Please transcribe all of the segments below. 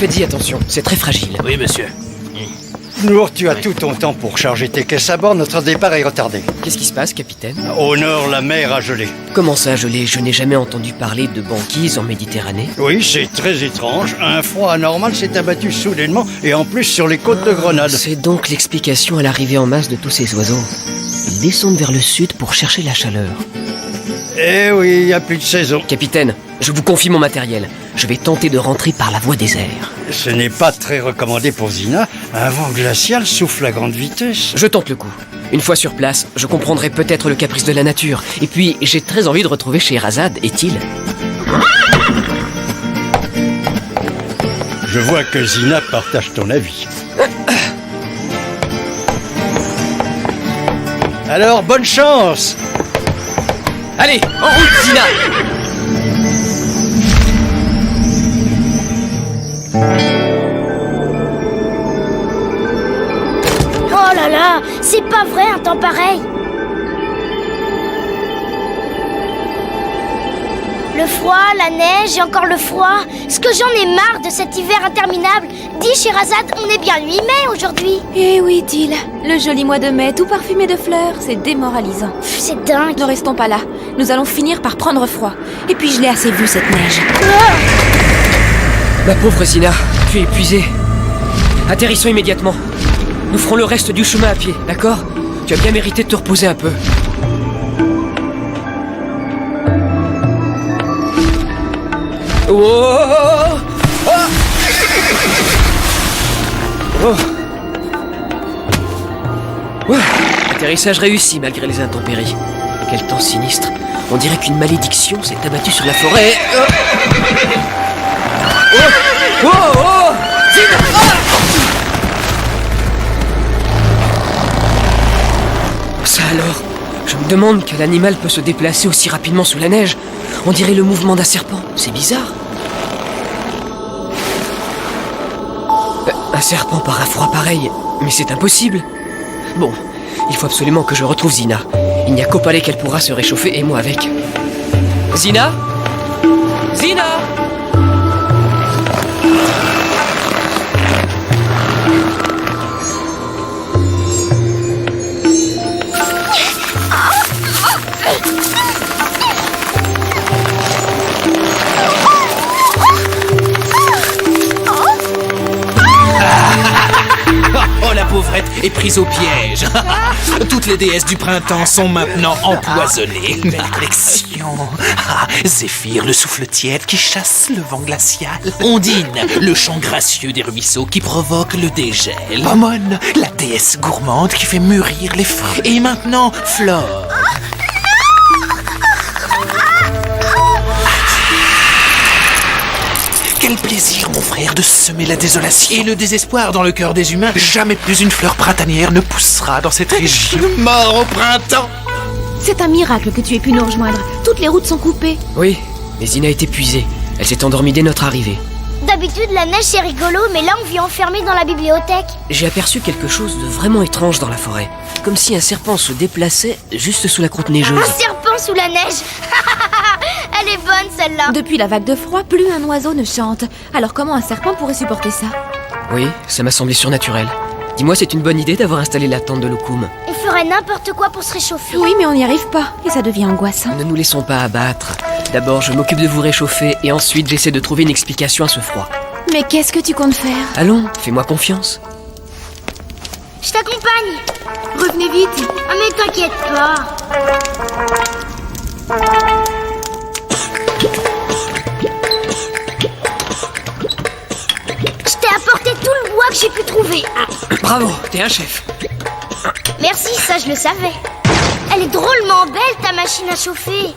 Faites-y attention, c'est très fragile. Oui, monsieur. Nour, tu as tout ton temps pour charger tes caisses à bord, notre départ est retardé. Qu'est-ce qui se passe, capitaine? Au nord, la mer a gelé. Comment ça, gelé? Je n'ai jamais entendu parler de banquise en Méditerranée. Oui, c'est très étrange. Un froid anormal s'est abattu soudainement et en plus sur les côtes de Grenade. C'est donc l'explication à l'arrivée en masse de tous ces oiseaux. Ils descendent vers le sud pour chercher la chaleur. Eh oui, il n'y a plus de saison. Capitaine, je vous confie mon matériel. Je vais tenter de rentrer par la voie des airs. Ce n'est pas très recommandé pour Zina. Un vent glacial souffle à grande vitesse. Je tente le coup. Une fois sur place, je comprendrai peut-être le caprice de la nature. Et puis, j'ai très envie de retrouver Scheherazade et Teal. Je vois que Zina partage ton avis. Alors, bonne chance! Allez, en route, Zina! Oh là là, c'est pas vrai un temps pareil. Le froid, la neige et encore le froid. Ce que j'en ai marre de cet hiver interminable. Dis Scheherazade, on est bien le 8 mai aujourd'hui. Eh oui, Teal, le joli mois de mai, tout parfumé de fleurs, c'est démoralisant. C'est dingue. Ne restons pas là, nous allons finir par prendre froid. Et puis je l'ai assez vu cette neige. Ma pauvre Zina, tu es épuisée. Atterrissons immédiatement. Nous ferons le reste du chemin à pied, d'accord? Tu as bien mérité de te reposer un peu. Oh, oh, oh, oh. Ouais, atterrissage réussi malgré les intempéries. Quel temps sinistre. On dirait qu'une malédiction s'est abattue sur la forêt. Oh, oh, oh, Zina, Ça alors, je me demande quel animal peut se déplacer aussi rapidement sous la neige. On dirait le mouvement d'un serpent, c'est bizarre. Un serpent par un froid pareil, mais c'est impossible. Bon, il faut absolument que je retrouve Zina. Il n'y a qu'au palais qu'elle pourra se réchauffer et moi avec. Zina? Zina? Oh, la pauvrette est prise au piège. Toutes les déesses du printemps sont maintenant empoisonnées. Malédiction. Zéphyr, le souffle tiède qui chasse le vent glacial. Ondine, le chant gracieux des ruisseaux qui provoque le dégel. Pomone, la déesse gourmande qui fait mûrir les fruits. Et maintenant, Flore. Quel plaisir, mon frère, de semer la désolation et le désespoir dans le cœur des humains. Jamais plus une fleur printanière ne poussera dans cette région. Mort au printemps. C'est un miracle que tu aies pu nous rejoindre. Toutes les routes sont coupées. Oui, mais Zina est épuisée. Elle s'est endormie dès notre arrivée. D'habitude, la neige c'est rigolo, mais là on vit enfermé dans la bibliothèque. J'ai aperçu quelque chose de vraiment étrange dans la forêt. Comme si un serpent se déplaçait juste sous la croûte neigeuse. Un serpent sous la neige. Elle est bonne celle-là. Depuis la vague de froid, plus un oiseau ne chante. Alors comment un serpent pourrait supporter ça? Oui, ça m'a semblé surnaturel. Dis-moi, c'est une bonne idée d'avoir installé la tente de Loukoum. On ferait n'importe quoi pour se réchauffer. Oui, mais on n'y arrive pas. Et ça devient angoissant. Ne nous laissons pas abattre. D'abord, je m'occupe de vous réchauffer et ensuite, j'essaie de trouver une explication à ce froid. Mais qu'est-ce que tu comptes faire? Allons, fais-moi confiance. Je t'accompagne. Revenez vite. Ah mais t'inquiète pas. Je t'ai apporté tout le bois que j'ai pu trouver. Bravo, t'es un chef. Merci, ça je le savais. Elle est drôlement belle ta machine à chauffer.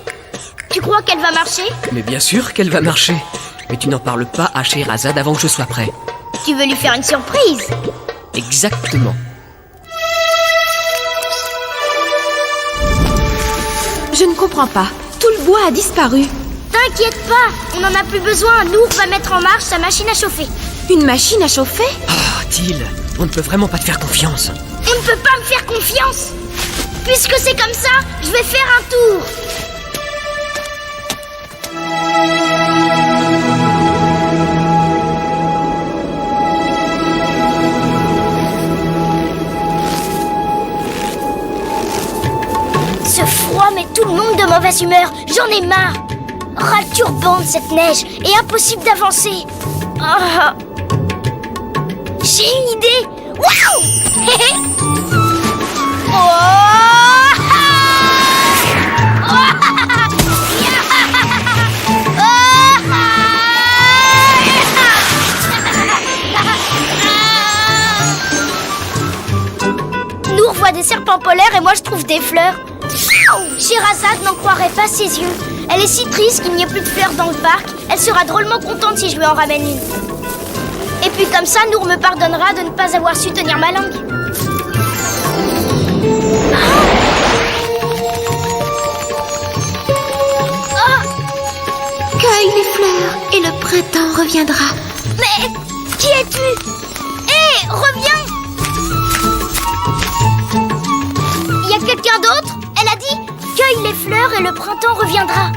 Tu crois qu'elle va marcher? Mais bien sûr qu'elle va marcher. Mais tu n'en parles pas à Scheherazade avant que je sois prêt. Tu veux lui faire une surprise? Exactement. Je ne comprends pas. Tout le bois a disparu. T'inquiète pas, on n'en a plus besoin. Nour va mettre en marche sa machine à chauffer. Une machine à chauffer? Oh, Teal, on ne peut vraiment pas te faire confiance. On ne peut pas me faire confiance. Puisque c'est comme ça, je vais faire un tour. tout le monde de mauvaise humeur. J'en ai marre. Raturbante cette neige et impossible d'avancer. Ah. J'ai une idée. Waouh. Nour voit des serpents polaires et moi je trouve des fleurs. Scheherazade n'en croirait pas ses yeux. Elle est si triste qu'il n'y ait plus de fleurs dans le parc. Elle sera drôlement contente si je lui en ramène une. Et puis comme ça, Nour me pardonnera de ne pas avoir su tenir ma langue. Cueille les fleurs et le printemps reviendra. Mais qui es-tu? Hé, reviens! Y a quelqu'un d'autre? Elle a dit cueille les fleurs et le printemps reviendra.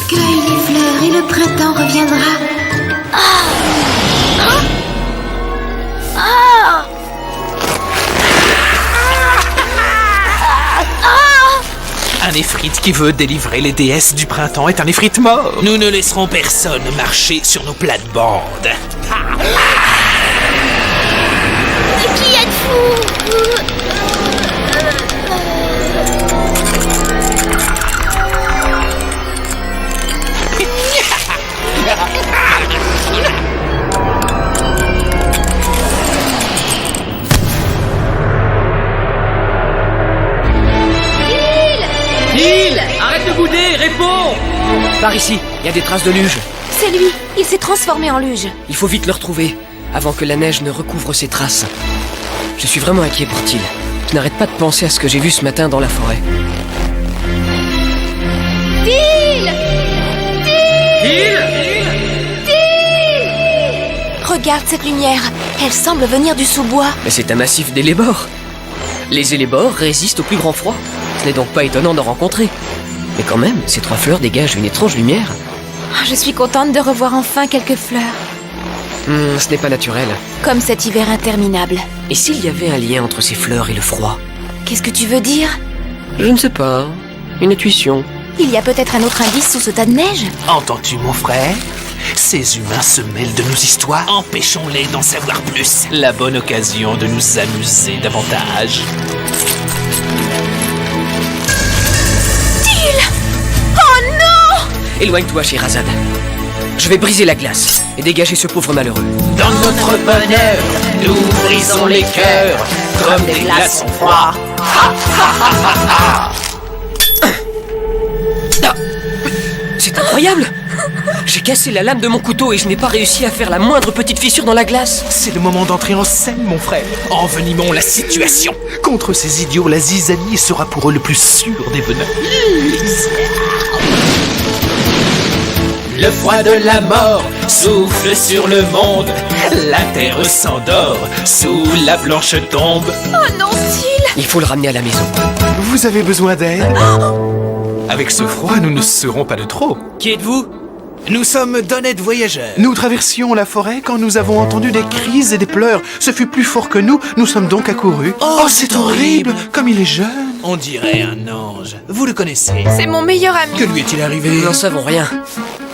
Cueille les fleurs et le printemps reviendra. Un Efrite qui veut délivrer les déesses du printemps est un Efrite mort. Nous ne laisserons personne marcher sur nos plates-bandes. Qui êtes-vous? Phil! Arrête de bouder, réponds! Par ici, il y a des traces de luge. C'est lui, il s'est transformé en luge. Il faut vite le retrouver, avant que la neige ne recouvre ses traces. Je suis vraiment inquiet pour Till. Je n'arrête pas de penser à ce que j'ai vu ce matin dans la forêt. Till! Regarde cette lumière, elle semble venir du sous-bois. Mais c'est un massif d'élébores. Les élébores résistent au plus grand froid. Ce n'est donc pas étonnant d'en rencontrer. Mais quand même, ces 3 fleurs dégagent une étrange lumière. Je suis contente de revoir enfin quelques fleurs. Ce n'est pas naturel. Comme cet hiver interminable. Et s'il y avait un lien entre ces fleurs et le froid? Qu'est-ce que tu veux dire? Je ne sais pas. Une intuition. Il y a peut-être un autre indice sous ce tas de neige? Entends-tu, mon frère? Ces humains se mêlent de nos histoires. Empêchons-les d'en savoir plus. La bonne occasion de nous amuser davantage. Éloigne-toi, Scheherazade. Je vais briser la glace et dégager ce pauvre malheureux. Dans notre bonheur, nous brisons les cœurs comme des glaçons froids. C'est incroyable! J'ai cassé la lame de mon couteau et je n'ai pas réussi à faire la moindre petite fissure dans la glace. C'est le moment d'entrer en scène, mon frère. Envenimons la situation. Contre ces idiots, la zizanie sera pour eux le plus sûr des bonheurs. Le froid de la mort souffle sur le monde. La terre s'endort sous la blanche tombe. Oh non, Till! Il faut le ramener à la maison. Vous avez besoin d'aide? Avec ce froid, nous ne serons pas de trop. Qui êtes-vous? Nous sommes d'honnêtes voyageurs. Nous traversions la forêt quand nous avons entendu des cris et des pleurs. Ce fut plus fort que nous sommes donc accourus. Oh, c'est horrible! Comme il est jeune. On dirait un ange. Vous le connaissez? C'est mon meilleur ami. Que lui est-il arrivé? Nous n'en savons rien.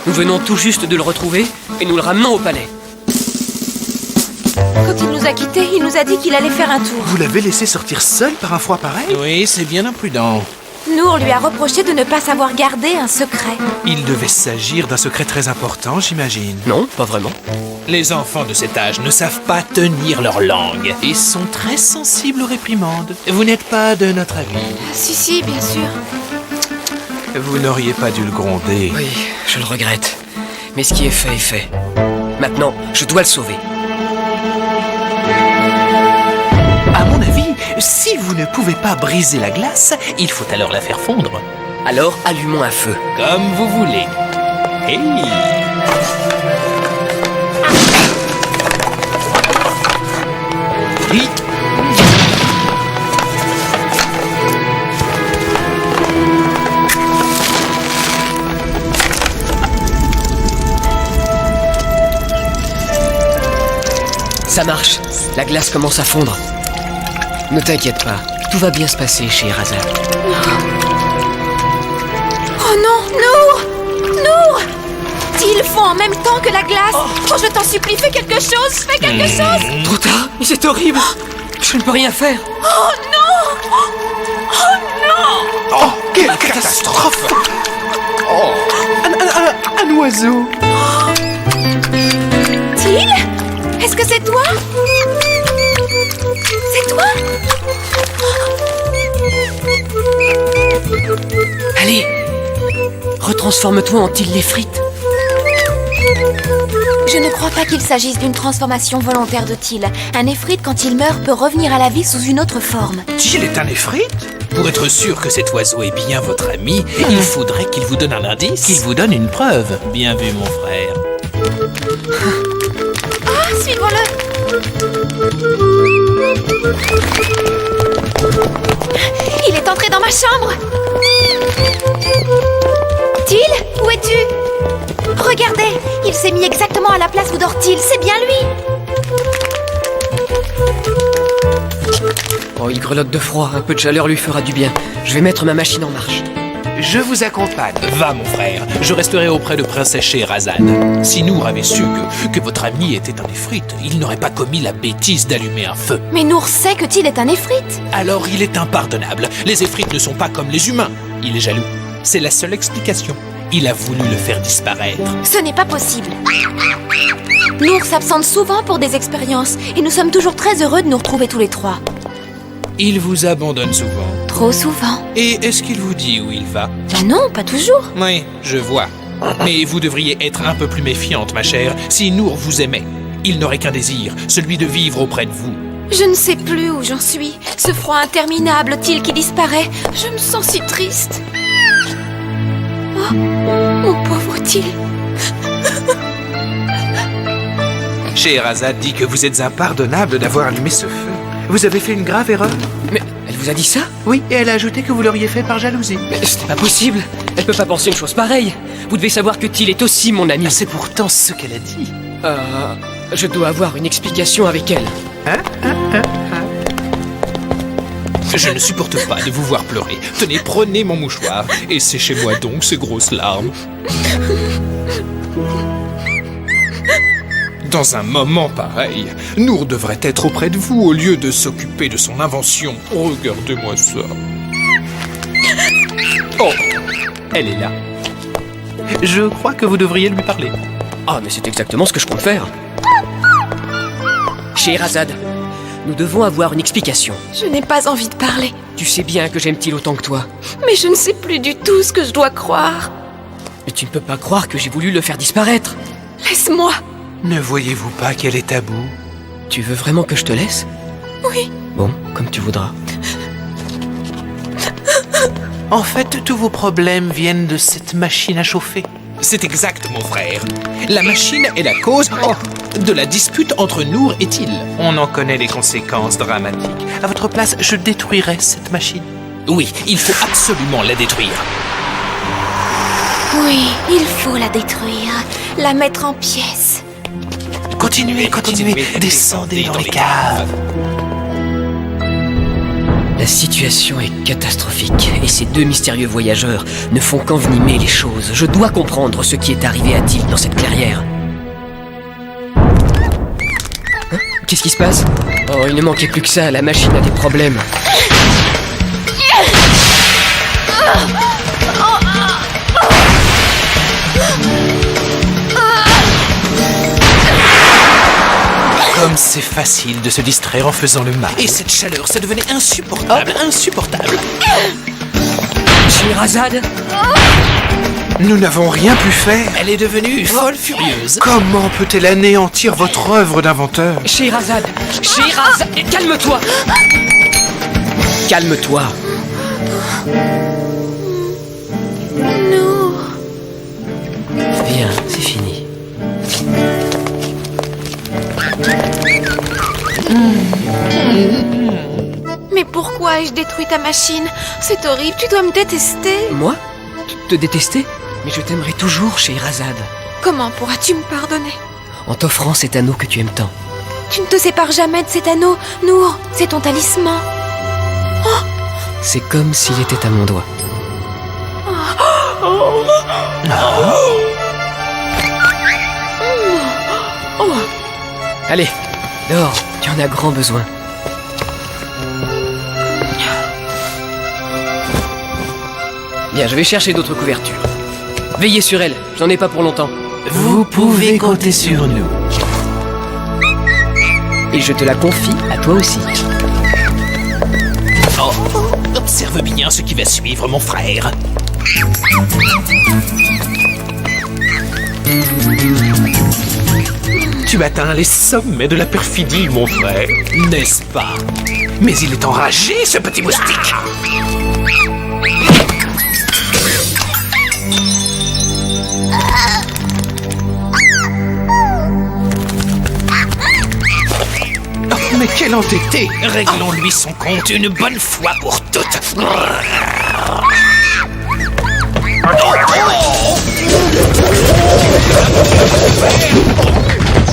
Nous venons tout juste de le retrouver et nous le ramenons au palais. Quand il nous a quittés, il nous a dit qu'il allait faire un tour. Vous l'avez laissé sortir seul par un froid pareil? Oui, c'est bien imprudent. Nour lui a reproché de ne pas savoir garder un secret. Il devait s'agir d'un secret très important, j'imagine. Non, pas vraiment. Les enfants de cet âge ne savent pas tenir leur langue et sont très sensibles aux réprimandes. Vous n'êtes pas de notre avis? Si, bien sûr. Vous n'auriez pas dû le gronder. Oui, je le regrette. Mais ce qui est fait est fait. Maintenant, je dois le sauver. À mon avis, si vous ne pouvez pas briser la glace, il faut alors la faire fondre. Alors, allumons un feu. Comme vous voulez. Hey! Hi! Ça marche. La glace commence à fondre. Ne t'inquiète pas. Tout va bien se passer, Scheherazade. Oh non, Nour! Nour! Ils font en même temps que la glace. Oh, je t'en supplie, fais quelque chose, fais quelque chose. Trop tard, mais c'est horrible. Je ne peux rien faire. Oh non! Oh non! Oh, quelle catastrophe! Oh, un oiseau! Till? Est-ce que c'est toi? C'est toi? Allez, retransforme-toi en Till les frites. Je ne crois pas qu'il s'agisse d'une transformation volontaire de Till. Un Efrit, quand il meurt, peut revenir à la vie sous une autre forme. Till est un Efrit? Pour être sûr que cet oiseau est bien votre ami, il faudrait qu'il vous donne un indice. Qu'il vous donne une preuve. Bien vu, mon frère. Ah, suivons-le! Il est entré dans ma chambre! Till, où es-tu? Regardez, il s'est mis exactement à la place où dort Till, c'est bien lui! Oh, il grelotte de froid, un peu de chaleur lui fera du bien. Je vais mettre ma machine en marche. Je vous accompagne. Va, mon frère. Je resterai auprès de Princesse Scheherazade. Si Nour avait su que votre ami était un Efrit, il n'aurait pas commis la bêtise d'allumer un feu. Mais Nour sait que Till est un Efrit. Alors il est impardonnable. Les Efrits ne sont pas comme les humains. Il est jaloux. C'est la seule explication. Il a voulu le faire disparaître. Ce n'est pas possible. Nour s'absente souvent pour des expériences et nous sommes toujours très heureux de nous retrouver tous les trois. Il vous abandonne souvent. Trop souvent. Et est-ce qu'il vous dit où il va? Ben non, pas toujours. Oui, je vois. Mais vous devriez être un peu plus méfiante, ma chère. Si Nour vous aimait, il n'aurait qu'un désir, celui de vivre auprès de vous. Je ne sais plus où j'en suis. Ce froid interminable, Till qui disparaît. Je me sens si triste. Oh, mon pauvre Till. Scheherazade dit que vous êtes impardonnable d'avoir allumé ce feu. Vous avez fait une grave erreur. Mais elle vous a dit ça? Oui, et elle a ajouté que vous l'auriez fait par jalousie. Mais ce n'est pas possible. Elle peut pas penser une chose pareille. Vous devez savoir que Till est aussi mon ami. C'est pourtant ce qu'elle a dit. Je dois avoir une explication avec elle. Je ne supporte pas de vous voir pleurer. Tenez, prenez mon mouchoir et séchez-moi donc ces grosses larmes. Dans un moment pareil, Nour devrait être auprès de vous au lieu de s'occuper de son invention. Regardez-moi ça. Oh, elle est là. Je crois que vous devriez lui parler. Ah, mais c'est exactement ce que je compte faire. Scheherazade, nous devons avoir une explication. Je n'ai pas envie de parler. Tu sais bien que j'aime Till autant que toi. Mais je ne sais plus du tout ce que je dois croire. Mais tu ne peux pas croire que j'ai voulu le faire disparaître. Laisse-moi. Ne voyez-vous pas qu'elle est à bout? Tu veux vraiment que je te laisse? Oui. Bon, comme tu voudras. En fait, tous vos problèmes viennent de cette machine à chauffer. C'est exact, mon frère. La machine est la cause de la dispute entre Nour et Till. On en connaît les conséquences dramatiques. À votre place, je détruirais cette machine. Oui, il faut absolument la détruire. Oui, il faut la détruire. La mettre en pièces. Continuez, descendez dans les caves. La situation est catastrophique et ces deux mystérieux voyageurs ne font qu'envenimer les choses. Je dois comprendre ce qui est arrivé à Till dans cette clairière. Hein? Qu'est-ce qui se passe? Oh, il ne manquait plus que ça, la machine a des problèmes. Comme c'est facile de se distraire en faisant le mal. Et cette chaleur, ça devenait insupportable, insupportable. Scheherazade? Nous n'avons rien pu faire. Elle est devenue folle furieuse. Comment peut-elle anéantir votre œuvre d'inventeur? Scheherazade! Scheherazade! Calme-toi! Calme-toi! Nour. Bien, c'est fini. Mais pourquoi ai-je détruit ta machine? C'est horrible, tu dois me détester. Moi? Te détester? Mais je t'aimerai toujours, Scheherazade. Comment pourras-tu me pardonner? En t'offrant cet anneau que tu aimes tant. Tu ne te sépares jamais de cet anneau, Nour. C'est ton talisman. C'est comme s'il était à mon doigt. Allez, dors, tu en as grand besoin. Bien, je vais chercher d'autres couvertures. Veillez sur elle, j'en ai pas pour longtemps. Vous pouvez compter sur nous. Et je te la confie à toi aussi. Oh, observe bien ce qui va suivre, mon frère. Tu atteins les sommets de la perfidie, mon frère, n'est-ce pas? Mais il est enragé, ce petit moustique. Oh, mais quel entêté! Réglons-lui son compte une bonne fois pour toutes.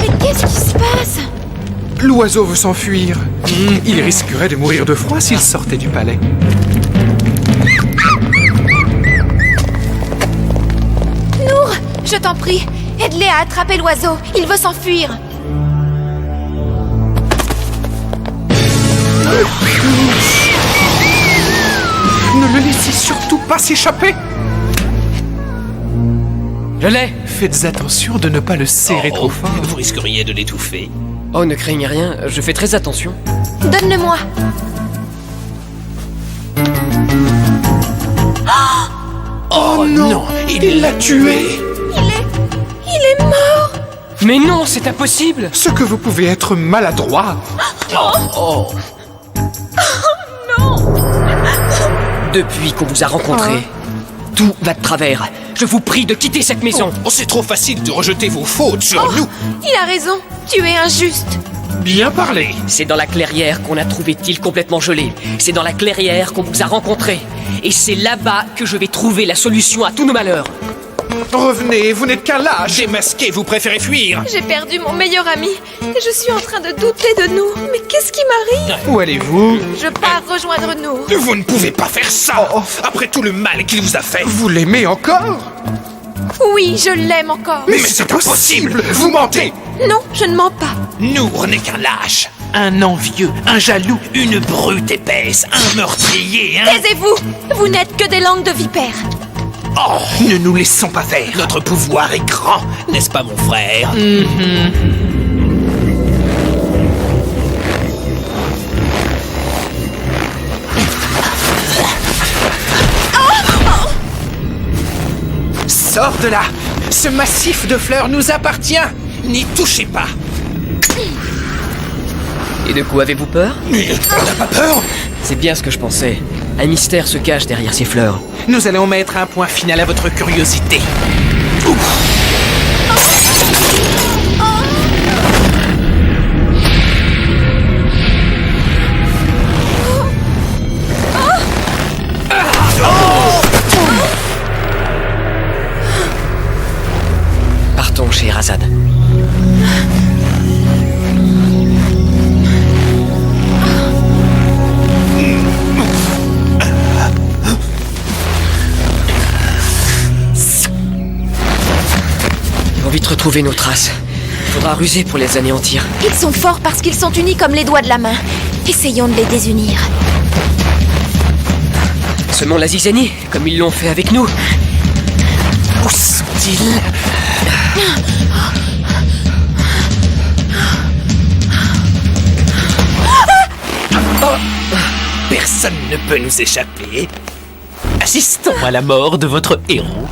Mais qu'est-ce qui se passe? L'oiseau veut s'enfuir. Il risquerait de mourir de froid s'il sortait du palais. Nour, je t'en prie, aide-les à attraper l'oiseau. Il veut s'enfuir. Ne le laissez surtout pas s'échapper. Je l'ai! Faites attention de ne pas le serrer trop fort. Vous risqueriez de l'étouffer. Oh, ne craignez rien, je fais très attention. Donne-le-moi. Oh non, il l'a tué. Il est mort. Mais non, c'est impossible! Ce que vous pouvez être maladroit. Depuis qu'on vous a rencontrés, tout va de travers. Je vous prie de quitter cette maison. Oh, c'est trop facile de rejeter vos fautes sur nous. Il a raison. Tu es injuste. Bien parlé. C'est dans la clairière qu'on a trouvé Till complètement gelé. C'est dans la clairière qu'on vous a rencontrés. Et c'est là-bas que je vais trouver la solution à tous nos malheurs. Revenez, vous n'êtes qu'un lâche. Démasqué, vous préférez fuir. J'ai perdu mon meilleur ami. Et je suis en train de douter de nous. Mais qu'est-ce qui m'arrive? Où allez-vous? Je pars rejoindre Nour. Vous ne pouvez pas faire ça. Après tout le mal qu'il vous a fait. Vous l'aimez encore? Oui, je l'aime encore. Mais c'est impossible. Vous mentez. Non, je ne mens pas. Nour n'est qu'un lâche, un envieux, un jaloux, une brute épaisse, un meurtrier, Taisez-vous. Vous n'êtes que des langues de vipère. Oh, ne nous laissons pas faire. Notre pouvoir est grand, n'est-ce pas, mon frère? Sors de là. Ce massif de fleurs nous appartient. N'y touchez pas. Et de quoi avez-vous peur? Mais on n'a pas peur. C'est bien ce que je pensais. Un mystère se cache derrière ces fleurs. Nous allons mettre un point final à votre curiosité. Partons, Scheherazade. Ils vont vite retrouver nos traces. Il faudra ruser pour les anéantir. Ils sont forts parce qu'ils sont unis comme les doigts de la main. Essayons de les désunir. Semons la zizanie, comme ils l'ont fait avec nous. Où sont-ils? Personne ne peut nous échapper. Assistons à la mort de votre héros.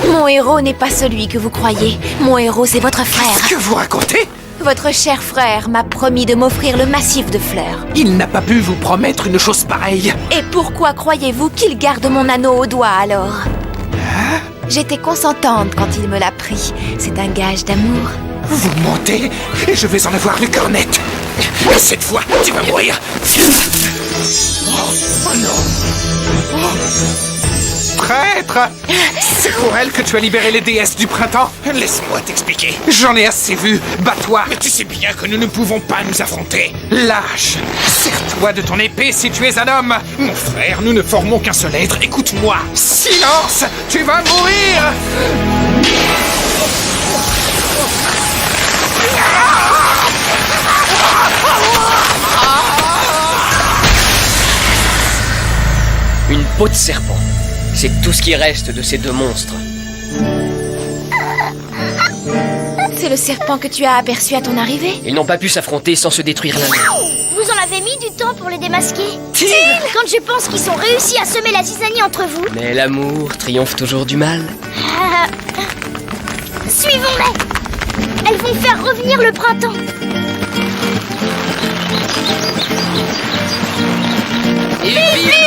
Mon héros n'est pas celui que vous croyez. Mon héros, c'est votre frère. Que vous racontez? Votre cher frère m'a promis de m'offrir le massif de fleurs. Il n'a pas pu vous promettre une chose pareille. Et pourquoi croyez-vous qu'il garde mon anneau au doigt alors? J'étais consentante quand il me l'a pris. C'est un gage d'amour. Vous mentez et je vais en avoir le cœur net. Cette fois, tu vas mourir. Oh non. traître! C'est pour elle que tu as libéré les déesses du printemps? Laisse-moi t'expliquer. J'en ai assez vu. Bats-toi! Mais tu sais bien que nous ne pouvons pas nous affronter. Lâche! Sers-toi de ton épée si tu es un homme! Mon frère, nous ne formons qu'un seul être. Écoute-moi. Silence! Tu vas mourir! Une peau de serpent. C'est tout ce qui reste de ces deux monstres. C'est le serpent que tu as aperçu à ton arrivée? Ils n'ont pas pu s'affronter sans se détruire l'un l'autre. Vous en avez mis du temps pour les démasquer. Quand je pense qu'ils ont réussi à semer la zizanie entre vous. Mais l'amour triomphe toujours du mal. Suivons-les. Elles vont faire revenir le printemps. Et vive